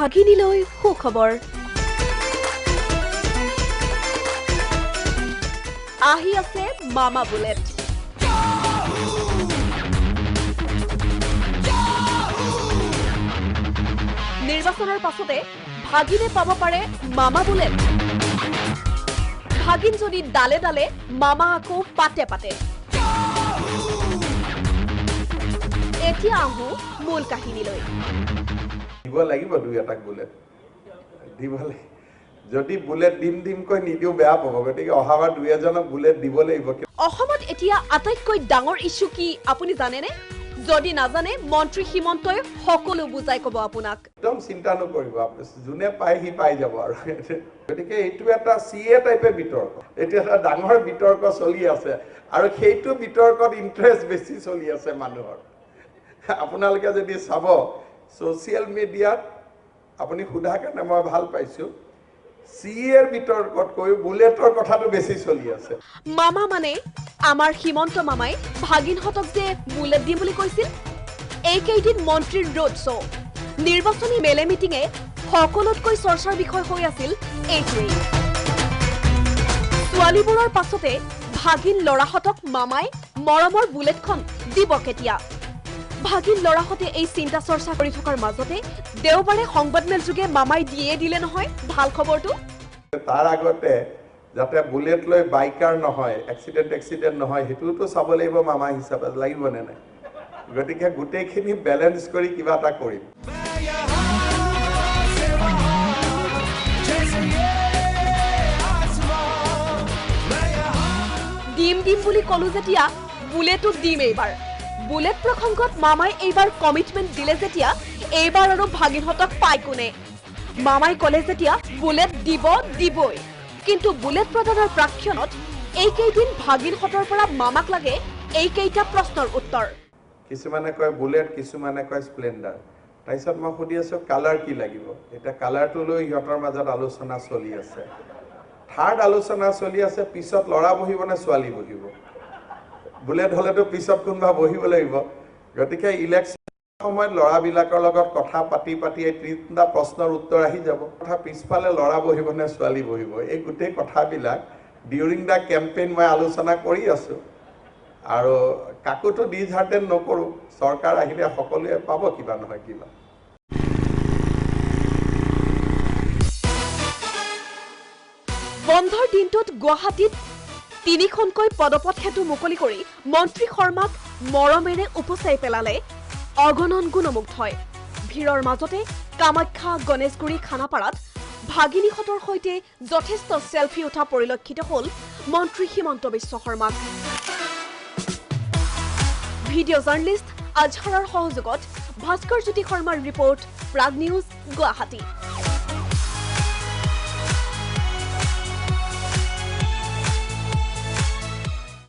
ভাগিনীলৈ সুখবৰ আহি আছে মামা বুলেট নিৰ্বাচনৰ পাছতে ভাগিনে পাব পাৰে মামা বুলেট ভাগিন যদি ডালে ডালে মামা আকৌ পাতে পাতে এতিয়া আহো মূল কাহিনীলৈ দিব লাগিব দুই এটা বুলেট দিব লাগিব যদি বুলেট দিম কৈ নিদিও বেয়া পাব গতিকে অহাবাৰ দুই এজনক বুলেট দিব লাগিব অসমত এতিয়া আটাইতকৈ ডাঙৰ ইস্যু কি আপুনি জানেনে যদি নাজানে মন্ত্ৰী হিমন্তই সকলো বুজাই কব আপোনাক একদম চিন্তা নকৰিব যোনে পায় সি পাই যাব আৰু গতিকে এইটো এটা সিএ টাইপে বিতৰ্ক এতিয়া এটা ডাঙৰ বিতৰ্ক চলি আছে আৰু সেইটো বিতৰ্কত ইন্টাৰেষ্ট বেছি চলি আছে মানুহৰ আপোনালোকে যদি চাব সোশ্যাল মিডিয়াত আপুনি সুধা কাৰণে মই ভাল পাইছো সিএৰ বিতৰ্কত কৈ বুলেটৰ কথাটো বেছি চলি আছে মামা মানে আমাৰ হিমন্ত মামাই ভাগিনহতক যে বুলেট দিম বুলি কৈছিল এই কেইদিন মন্ত্ৰীৰ ৰোড শো নিৰ্বাচনী মেলে মিটিঙে সকলোতকৈ চৰ্চাৰ বিষয় হৈ আছিল এইটোৱেই ছোৱালীবোৰৰ পাছতে ভাগিন লৰাহতক মামাই মৰমৰ বুলেটখন দিব কেতিয়া ভাগিন লৰাহতে এই চিন্তা চৰ্চা কৰি থকাৰ মাজতে দেওবাৰে সংবাদমেল যোগে মামাই দিয়ে দিলে নহয় ভাল খবৰটো তাৰ আগতে যাতে বুলেট লৈ বাইকাৰ নহয় এক্সিডেন্ট নহয় হেতুটো চাব লাগিব মামা হিচাপে লাগিব নে নাই গতিকে গোটেইখিনি বেলেন্স কৰি কিবা এটা কৰিম দিম বুলি কলো যেতিয়া বুলেটো দিম এইবাৰ বুলেট প্ৰসংগত মামাই এইবাৰ কমিটমেন্ট দিলে যেতিয়া এইবাৰ আৰু ভাগিনহতক পাই কোনে মামাই কলে যেতিয়া বুলেট দিবই কিন্তু বুলেট প্ৰদানৰ প্ৰাক্ষণত এই কেইদিন ভাগিনহতৰ পৰা মামাক লাগে এই কেইটা প্ৰশ্নৰ উত্তৰ কিছুমানে কয় বুলেট কিছুমানে কয় স্প্লেন্ডাৰ তাৰপিছত মই সুধি আছো কালাৰ কি লাগিব এটা কালাৰটো লৈ ইহঁতৰ মাজত আলোচনা চলি আছে থাৰ্ড আলোচনা চলি আছে পিছত লৰা বহিব নে ছোৱালী বহিব বুলেট হলেতো পিছত কোনবা বহিব লাগিব গতিকে ইলেকশ্যন সময়ত লৰাবিলাকৰ লগত কথা পাতি এই তিনিটা প্ৰশ্নৰ উত্তৰ আহি যাব কথা পিছফালে লৰা বহিব নে ছোৱালী বহিব এই গোটেই কথাবিলাক ডিউৰিং দা কেম্পেইন মই আলোচনা কৰি আছো আৰু কাকুটো ডিসহাৰ্টেন নকৰো চৰকাৰ আহিলে সকলোৱে পাব কিবা নহয় কিবা বন্ধৰ দিনটোত গুৱাহাটীত তিনিখনকৈ পদপথ সেতু মুকলি কৰি মন্ত্ৰী শৰ্মাক মৰমেৰে উপচাই পেলালে অগণন গুণমুগ্ধই ভিৰৰ মাজতে কামাখ্যা গণেশগুৰি খানাপাৰাত ভাগিনীহতৰ সৈতে যথেষ্ট সেলফি উঠা পৰিলক্ষিত হল মন্ত্ৰী হিমন্ত বিশ্ব শৰ্মাক ভিডিঅ' জাৰ্নেলিষ্ট আজহাৰৰ সহযোগত ভাস্কৰ জ্যোতি শৰ্মাৰ ৰিপৰ্ট প্ৰাগ নিউজ গুৱাহাটী